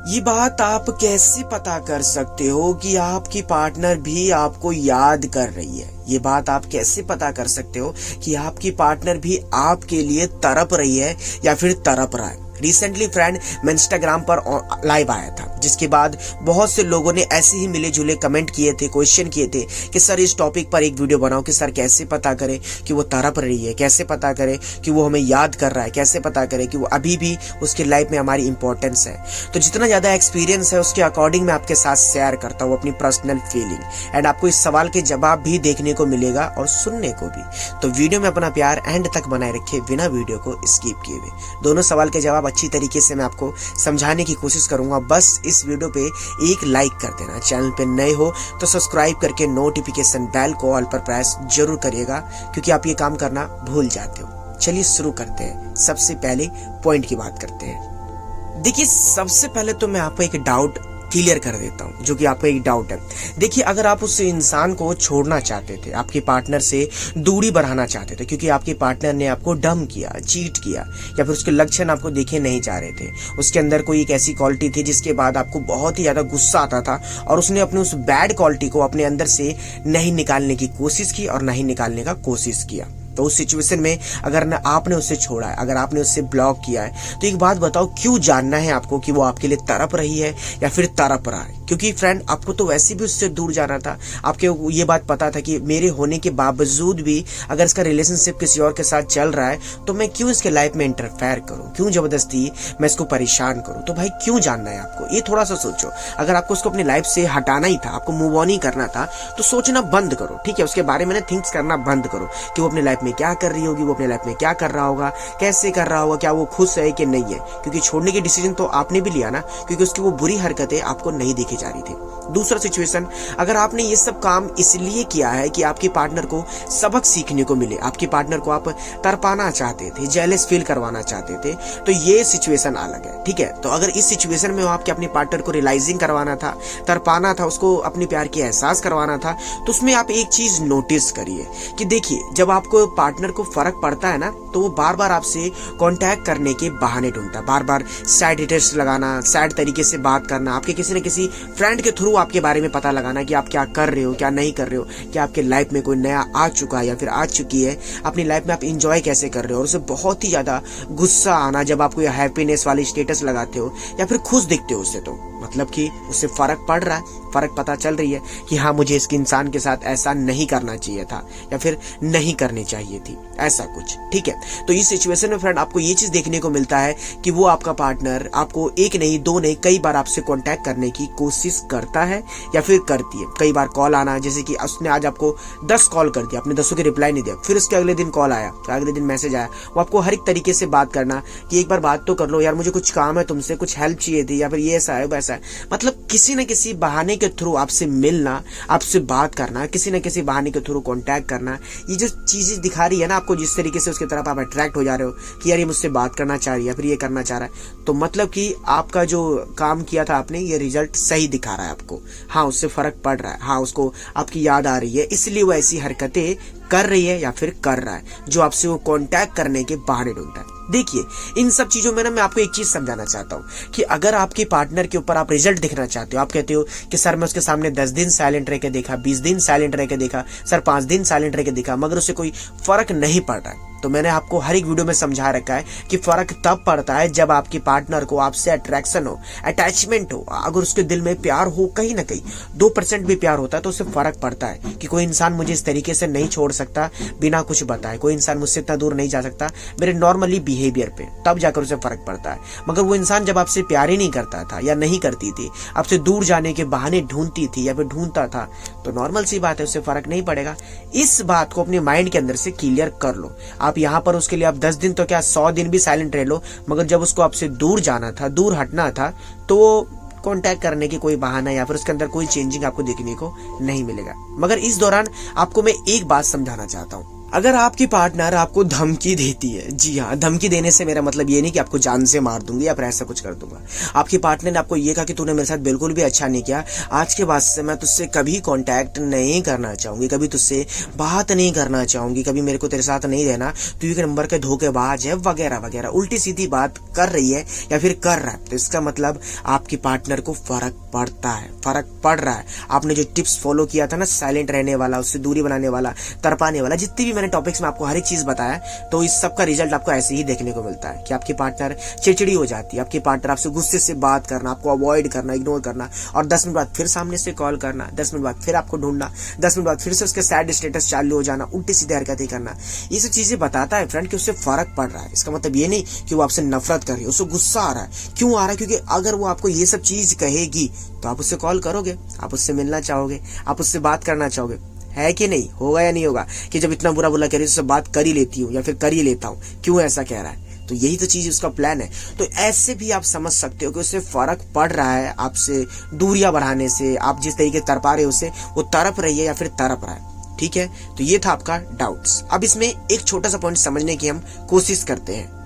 ये बात आप कैसे पता कर सकते हो कि आपकी पार्टनर भी आपको याद कर रही है? ये बात आप कैसे पता कर सकते हो कि आपकी पार्टनर भी आपके लिए तड़प रही है या फिर तड़प रहा है? रिसेंटली फ्रेंड, मैं इंस्टाग्राम पर लाइव आया था, जिसके बाद बहुत से लोगों ने ऐसे ही मिले जुले कमेंट किए थे, क्वेश्चन किए थे कि सर इस टॉपिक पर एक वीडियो बनाओ कि सर कैसे पता करें कि वो तड़प रही है, कैसे पता करें कि वो हमें याद कर रहा है, कैसे पता करें कि वो अभी भी उसकी लाइफ में हमारी इंपॉर्टेंस है। तो जितना ज़्यादा एक्सपीरियंस है उसके अकॉर्डिंग मैं आपके साथ शेयर करता हूँ अपनी पर्सनल फीलिंग, एंड आपको इस सवाल के जवाब भी देखने को मिलेगा और सुनने को भी। तो वीडियो में अपना प्यार एंड तक बनाए रखे बिना वीडियो को स्किप किए हुए। दोनों सवाल के जवाब अच्छी तरीके से मैं आपको समझाने की कोशिश करूंगा। बस इस वीडियो पे एक लाइक कर देना, चैनल पे नए हो तो सब्सक्राइब करके नोटिफिकेशन बेल को ऑल पर प्रेस जरूर करिएगा, क्योंकि आप ये काम करना भूल जाते हो। चलिए शुरू करते हैं। सबसे पहले पॉइंट की बात करते हैं। देखिए, सबसे पहले तो मैं आपको एक डाउट क्लियर कर देता हूं, जो कि आपको एक डाउट है। देखिए, अगर आप उस इंसान को छोड़ना चाहते थे, आपके पार्टनर से दूरी बढ़ाना चाहते थे, क्योंकि आपके पार्टनर ने आपको डम किया, चीट किया, या फिर उसके लक्षण आपको देखे नहीं जा रहे थे, उसके अंदर कोई एक ऐसी क्वालिटी थी जिसके बाद आपको बहुत ही ज्यादा गुस्सा आता था और उसने अपने उस बैड क्वालिटी को अपने अंदर से नहीं निकालने की कोशिश की और नहीं निकालने का कोशिश किया, तो उस सिचुएशन में अगर आपने उससे छोड़ा है, अगर आपने उससे ब्लॉक किया है, तो एक बात बताओ, क्यों जानना है आपको कि वो आपके लिए तड़प रही है या फिर तड़प रहा है? क्योंकि फ्रेंड, आपको तो वैसे भी उससे दूर जाना था। आपको ये बात पता था कि मेरे होने के बावजूद भी अगर इसका रिलेशनशिप किसी और के साथ चल रहा है तो मैं क्यों इसके लाइफ में इंटरफेयर करूं, क्यों जबरदस्ती मैं इसको परेशान करूं? तो भाई, क्यों जानना है आपको? ये थोड़ा सा सोचो। अगर आपको उसको अपनी लाइफ से हटाना ही था, आपको मूव ऑन ही करना था, तो सोचना बंद करो, ठीक है? उसके बारे में थिंक्स करना बंद करो कि वो अपनी लाइफ में क्या कर रही होगी, वो अपनी लाइफ में क्या कर रहा होगा, कैसे कर रहा होगा, क्या वो खुश है कि नहीं है। क्योंकि छोड़ने की डिसीजन तो आपने भी लिया ना, क्योंकि उसकी वो बुरी हरकतें आपको नहीं देखी जा रही थी। दूसरा सिचुएशन, अगर आपने ये सब काम इसलिए किया है कि आपके पार्टनर को सबक सीखने को मिले, आपके पार्टनर को आप तरपाना चाहते थे, जेलस फील करवाना चाहते थे, तो ये सिचुएशन अलग है, ठीक है? तो अगर इस सिचुएशन में आपके अपने पार्टनर को रियलाइजिंग करवाना था, तरपाना था, उसको अपने प्यार की एहसास करवाना था, तो उसमें आप एक चीज नोटिस करिए कि देखिए, जब आपको पार्टनर को फर्क पड़ता है ना, तो वो बार बार आपसे कांटेक्ट करने के बहाने ढूंढता है, बार बार सैड डिटेल्स लगाना, सैड तरीके से बात करना, आपके किसी न किसी फ्रेंड के थ्रू आपके बारे में पता लगाना कि आप क्या कर रहे हो, क्या नहीं कर रहे हो, क्या आपके लाइफ में कोई नया आ चुका है या फिर आ चुकी है, अपनी लाइफ में आप इंजॉय कैसे कर रहे हो। और उसे बहुत ही ज्यादा गुस्सा आना जब आप कोई हैप्पीनेस वाली स्टेटस लगाते हो या फिर खुश दिखते हो उससे, तो मतलब कि उससे फर्क पड़ रहा है, फर्क पता चल रही है कि हाँ, मुझे इस इंसान के साथ ऐसा नहीं करना चाहिए था या फिर नहीं करनी चाहिए थी, ऐसा कुछ, ठीक है? तो इस सिचुएशन में फ्रेंड, आपको ये चीज देखने को मिलता है कि वो आपका पार्टनर आपको एक नहीं, दो नहीं, कई बार आपसे कांटेक्ट करने की कोशिश करता है या फिर करती है। कई बार कॉल आना, जैसे कि उसने आज आपको 10 कॉल कर दिया, आपने 10 की रिप्लाई नहीं दिया, फिर उसके अगले दिन कॉल आया, अगले दिन मैसेज आया, वो आपको हर एक तरीके से बात करना कि एक बार बात तो कर लो यार, मुझे कुछ काम है तुमसे, कुछ हेल्प चाहिए थी, या फिर ये ऐसा है वैसा है। मतलब किसी न किसी बहाने के थ्रू आपसे मिलना, आपसे बात करना, किसी न किसी बहाने के थ्रू कांटेक्ट करना, ये जो चीजें दिखा रही है ना आपको, जिस तरीके से उसकी तरफ आप अट्रैक्ट हो जा रहे हो कि यार ये मुझसे बात करना चाह रही है या फिर ये करना चाह रहा है, तो मतलब कि आपका जो काम किया था आपने, ये रिजल्ट सही दिखा रहा है आपको। हाँ, उससे फर्क पड़ रहा है, हाँ, उसको आपकी याद आ रही है, इसलिए वो ऐसी हरकतें कर रही है या फिर कर रहा है जो आपसे वो कांटेक्ट करने के बहाने ढूंढता है। देखिए, इन सब चीजों में ना मैं आपको एक चीज समझाना चाहता हूँ कि अगर आपके पार्टनर के ऊपर आप रिजल्ट दिखना चाहते हो, आप कहते हो कि सर मैं उसके सामने 10 दिन साइलेंट रह के देखा, 20 दिन साइलेंट रह के देखा, सर 5 दिन साइलेंट रह के देखा, मगर उससे कोई फर्क नहीं पड़ रहा है, तो मैंने आपको हर एक वीडियो में समझा रखा है कि फर्क तब पड़ता है जब आपके पार्टनर को आपसे अट्रैक्शन हो, अटैचमेंट हो, अगर उसके दिल में प्यार हो, कहीं ना कहीं 2% भी प्यार होता है, तो उससे फर्क पड़ता है कि कोई इंसान मुझे इस तरीके से नहीं छोड़ सकता बिना कुछ बताए, कोई इंसान मुझसे इतना दूर नहीं जा सकता मेरे नॉर्मली बिहेवियर पे, तब जाकर उसे फर्क पड़ता है। मगर वो इंसान जब आपसे प्यार ही नहीं करता था या नहीं करती थी, आपसे दूर जाने के बहाने ढूंढती थी या फिर ढूंढता था, तो नॉर्मल सी बात है, उससे फर्क नहीं पड़ेगा। इस बात को अपने माइंड के अंदर से क्लियर कर लो। आप यहाँ पर उसके लिए आप 10 दिन तो क्या 100 दिन भी साइलेंट रह लो, मगर जब उसको आपसे दूर जाना था, दूर हटना था, तो कांटेक्ट करने की कोई बहाना या फिर उसके अंदर कोई चेंजिंग आपको देखने को नहीं मिलेगा। मगर इस दौरान आपको मैं एक बात समझाना चाहता हूँ अगर आपकी पार्टनर आपको धमकी देती है, जी हाँ, धमकी देने से मेरा मतलब ये नहीं कि आपको जान से मार दूंगी या फिर ऐसा कुछ कर दूंगा। आपकी पार्टनर ने आपको ये कहा कि तूने मेरे साथ बिल्कुल भी अच्छा नहीं किया, आज के बाद से मैं तुझसे कभी कांटेक्ट नहीं करना चाहूंगी, कभी तुझसे बात नहीं करना चाहूंगी, कभी मेरे को तेरे साथ नहीं रहना, तू एक नंबर के धोखेबाज है वगैरह वगैरह, उल्टी सीधी बात कर रही है या फिर कर रहा है, तो इसका मतलब आपकी पार्टनर को फर्क पड़ता है, फर्क पड़ रहा है। आपने जो टिप्स फॉलो किया था ना, साइलेंट रहने वाला, उससे दूरी बनाने वाला, तरपाने वाला, जितनी भी मैंने टॉपिक्स में आपको हर एक चीज बताया, तो इस सब का रिजल्ट आपको ऐसे ही देखने को मिलता है कि आपकी पार्टनर चिड़चिड़ी हो जाती है, आपकी पार्टनर आपसे गुस्से से बात करना, आपको अवॉइड करना, इग्नोर करना, और 10 मिनट बाद फिर सामने से कॉल करना, 10 मिनट बाद फिर आपको ढूंढना, 10 मिनट बाद फिर से उसके सैड स्टेटस चालू हो जाना, उल्टी सीधी हरकतें करना। ये सब चीजें बताता है फ्रेंड कि उससे फर्क पड़ रहा है। इसका मतलब ये नहीं कि वो आपसे नफरत कर रही है, उसको गुस्सा आ रहा है। क्यों आ रहा है? क्योंकि अगर वो आपको ये सब चीज कहेगी तो आप उससे कॉल करोगे, आप उससे मिलना चाहोगे, आप उससे बात करना चाहोगे, है कि नहीं? होगा या नहीं होगा कि जब इतना बुरा बुरा कह रही है उससे बात कर ही लेती हूँ या फिर कर ही लेता हूँ, क्यों ऐसा कह रहा है? तो यही तो चीज उसका प्लान है। तो ऐसे भी आप समझ सकते हो कि उससे फर्क पड़ रहा है आपसे दूरियां बढ़ाने से, आप जिस तरीके से तड़पा रहे हो उससे, वो तड़प रही है या फिर तड़प रहा है। ठीक है, तो ये था आपका डाउट्स। अब इसमें एक छोटा सा पॉइंट समझने की हम कोशिश करते हैं।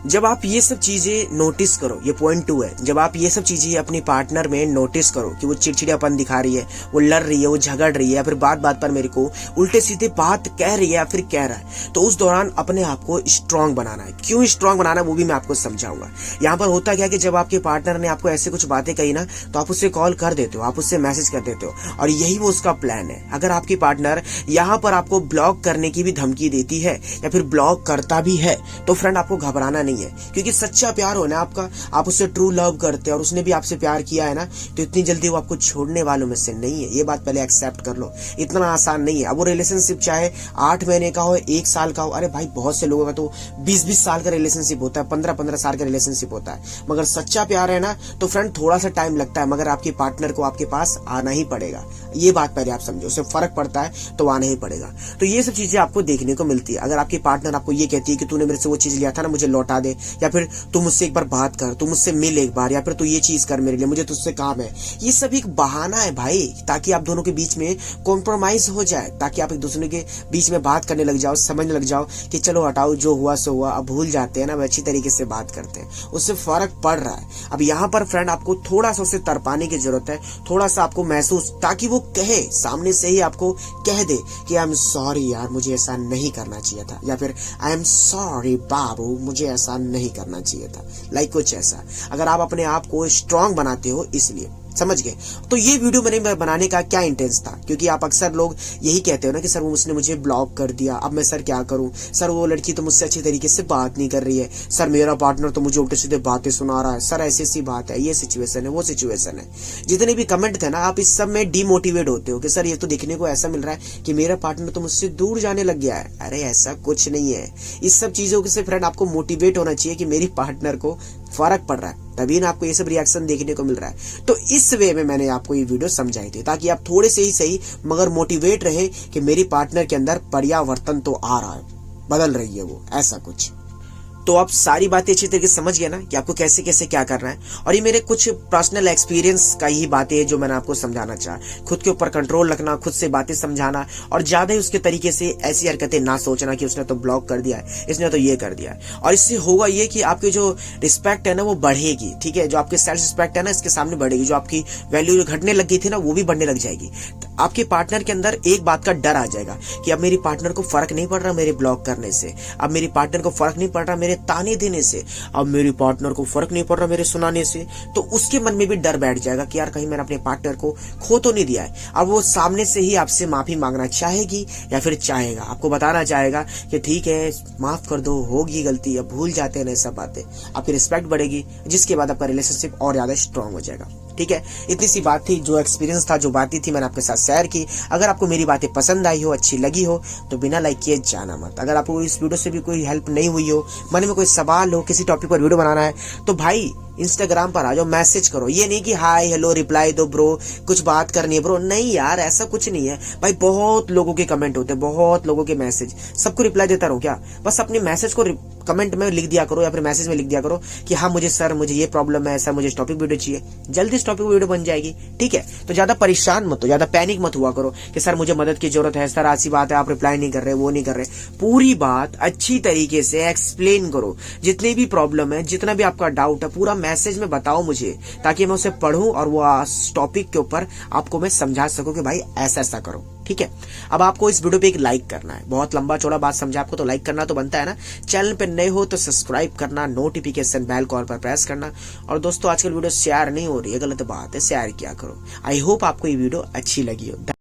जब आप ये सब चीजें नोटिस करो, ये पॉइंट 2 है, जब आप ये सब चीजें अपनी पार्टनर में नोटिस करो कि वो चिड़चिड़ापन दिखा रही है, वो लड़ रही है, वो झगड़ रही है, या फिर बात बात पर मेरे को उल्टे सीधे बात कह रही है या फिर कह रहा है, तो उस दौरान अपने आप को स्ट्रांग बनाना है। क्यों स्ट्रांग बनाना है वो भी मैं आपको समझाऊंगा। यहाँ पर होता क्या है कि जब आपके पार्टनर ने आपको ऐसे कुछ बातें कही ना, तो आप उससे कॉल कर देते हो, आप उससे मैसेज कर देते हो, और यही वो उसका प्लान है। अगर आपकी पार्टनर यहाँ पर आपको ब्लॉक करने की भी धमकी देती है या फिर ब्लॉक करता भी है, तो फ्रेंड आपको घबराना नहीं है, क्योंकि सच्चा प्यार हो ना आपका, आप उससे ट्रू लव करते हैं और उसने भी आपसे प्यार किया है ना, तो इतनी जल्दी वो आपको छोड़ने वालों में से नहीं है। ये बात पहले एक्सेप्ट कर लो, इतना आसान नहीं है। अब वो रिलेशनशिप चाहे 8 महीने का हो, 1 साल का हो, अरे भाई बहुत से लोगों का तो 20-20 साल का रिलेशनशिप होता है, 15-15 साल का रिलेशनशिप होता है, मगर सच्चा प्यार है ना, तो फ्रेंड थोड़ा सा टाइम लगता है, मगर आपके पार्टनर को आपके पास आना ही पड़ेगा। ये बात पहले आप समझो, उससे फर्क पड़ता है तो आना ही पड़ेगा। तो ये सब चीजें आपको देखने को मिलती है। अगर आपकी पार्टनर आपको ये कहती है कि तूने मेरे से वो चीज लिया था ना, मुझे लौटा दे, या फिर तू मुझसे एक बार बात कर, तू मुझसे मिल एक बार, या फिर तू ये चीज कर मेरे लिए, मुझे तुझसे काम है, ये सब एक बहाना है भाई, ताकि आप दोनों के बीच में कॉम्प्रोमाइज हो जाए, ताकि आप एक दूसरे के बीच में बात करने लग जाओ, समझने लग जाओ कि चलो हटाओ, जो हुआ सो हुआ, अब भूल जाते हैं ना, अच्छी तरीके से बात करते हैं, उससे फर्क पड़ रहा है। अब यहाँ पर फ्रेंड आपको थोड़ा सा उसे तरपाने की जरूरत है, थोड़ा सा आपको महसूस, ताकि वो कहे, सामने से ही आपको कह दे कि आई एम सॉरी यार, मुझे ऐसा नहीं करना चाहिए था, या फिर आई एम सॉरी बाबू, मुझे ऐसा नहीं करना चाहिए था, लाइक कुछ ऐसा। अगर आप अपने आप को स्ट्रांग बनाते हो, इसलिए समझ गए। तो ये वीडियो मैंने बनाने का क्या इंटेंस था, क्योंकि आप अक्सर लोग यही कहते हो ना कि सर वो उसने मुझे ब्लॉक कर दिया, अब मैं सर क्या करूं, सर वो लड़की तो मुझसे अच्छी तरीके से बात नहीं कर रही है, सर मेरा पार्टनर तो मुझे उल्टे सीधे बातें सुना रहा है, सर ऐसी ऐसी बात है, ये सिचुएशन है, वो सिचुएशन है। जितने भी कमेंट थे ना, आप इस सब में डिमोटिवेट होते हो कि सर ये तो देखने को ऐसा मिल रहा है कि मेरा पार्टनर तो मुझसे दूर जाने लग गया है। अरे ऐसा कुछ नहीं है। इस सब चीजों से फ्रेंड आपको मोटिवेट होना चाहिए कि मेरी पार्टनर को फर्क पड़ रहा है, तभी ना आपको ये सब रिएक्शन देखने को मिल रहा है। तो इस वे में मैंने आपको ये वीडियो समझाई थी, ताकि आप थोड़े से ही सही मगर मोटिवेट रहे कि मेरी पार्टनर के अंदर परिवर्तन तो आ रहा है, बदल रही है वो, ऐसा कुछ। तो आप सारी बातें अच्छी तरीके से समझ गए ना कि आपको कैसे कैसे क्या करना है। और ये मेरे कुछ पर्सनल एक्सपीरियंस का ही बातें हैं जो मैंने आपको समझाना चाहा। खुद के ऊपर कंट्रोल रखना, खुद से बातें समझाना, और ज्यादा ही उसके तरीके से ऐसी हरकतें ना सोचना कि उसने तो ब्लॉक कर दिया है, इसने तो ये कर दिया है। और इससे होगा ये कि आपकी जो रिस्पेक्ट है ना वो बढ़ेगी, ठीक है, जो आपकी सेल्फ रिस्पेक्ट है ना इसके सामने बढ़ेगी, जो आपकी वैल्यू जो घटने लग गई थी ना वो भी बढ़ने लग जाएगी। आपके पार्टनर के अंदर एक बात का डर आ जाएगा कि अब मेरी पार्टनर को फर्क नहीं पड़ रहा मेरे ब्लॉक करने से, अब मेरी पार्टनर को फर्क नहीं पड़ रहा मेरे ताने देने से, अब मेरी पार्टनर को फर्क नहीं पड़ रहा मेरे सुनाने से। तो उसके मन में भी डर बैठ जाएगा कि यार कहीं मैंने अपने पार्टनर को खो तो नहीं दिया है। अब वो सामने से ही आपसे माफी मांगना चाहेगी या फिर चाहेगा, आपको बताना चाहेगा कि ठीक है माफ कर दो, होगी गलती, अब भूल जाते हैं ना, सब बातें। आपकी रिस्पेक्ट बढ़ेगी, जिसके बाद आपका रिलेशनशिप और ज्यादा स्ट्रांग हो जाएगा। ठीक है, इतनी सी बात थी, जो एक्सपीरियंस था, जो बातें थी, मैंने आपके साथ शेयर की। अगर आपको मेरी बातें पसंद आई हो, अच्छी लगी हो, तो बिना लाइक किए जाना मत। अगर आपको इस वीडियो से भी कोई हेल्प नहीं हुई हो, मन में कोई सवाल हो, किसी टॉपिक पर वीडियो बनाना है, तो भाई इंस्टाग्राम पर आ जाओ, मैसेज करो। ये नहीं कि हाय हेलो रिप्लाई दो ब्रो, कुछ बात करनी है ब्रो, नहीं यार ऐसा कुछ नहीं है भाई। बहुत लोगों के कमेंट होते हैं, बहुत लोगों के मैसेज, सबको रिप्लाई देता रहूं क्या? बस अपने मैसेज को कमेंट में लिख दिया करो या फिर मैसेज में लिख दिया करो कि हाँ मुझे सर मुझे ये प्रॉब्लम है, सर मुझे इस टॉपिक वीडियो चाहिए, जल्दी इस टॉपिक वीडियो बन जाएगी। ठीक है, तो ज्यादा परेशान मत हो, ज्यादा पैनिक मत हुआ करो कि सर मुझे मदद की जरूरत है, सर ऐसी बात है आप रिप्लाई नहीं कर रहे, वो नहीं कर रहे। पूरी बात अच्छी तरीके से एक्सप्लेन करो, जितनी भी प्रॉब्लम है, जितना भी आपका डाउट है, पूरा मैसेज में बताओ मुझे, ताकि मैं उसे पढ़ूं और वो टॉपिक के ऊपर आपको मैं समझा सकूं कि भाई ऐसा ऐसा करो। ठीक है, अब आपको इस वीडियो पे एक लाइक करना है, बहुत लंबा चौड़ा बात समझा आपको, तो लाइक करना तो बनता है ना। चैनल पे नए हो तो सब्सक्राइब करना, नोटिफिकेशन बेल कॉल पर प्रेस करना। और दोस्तों आजकल वीडियो शेयर नहीं हो रही है, गलत बात है, शेयर किया करो। आई होप आपको ये वीडियो अच्छी लगी हो।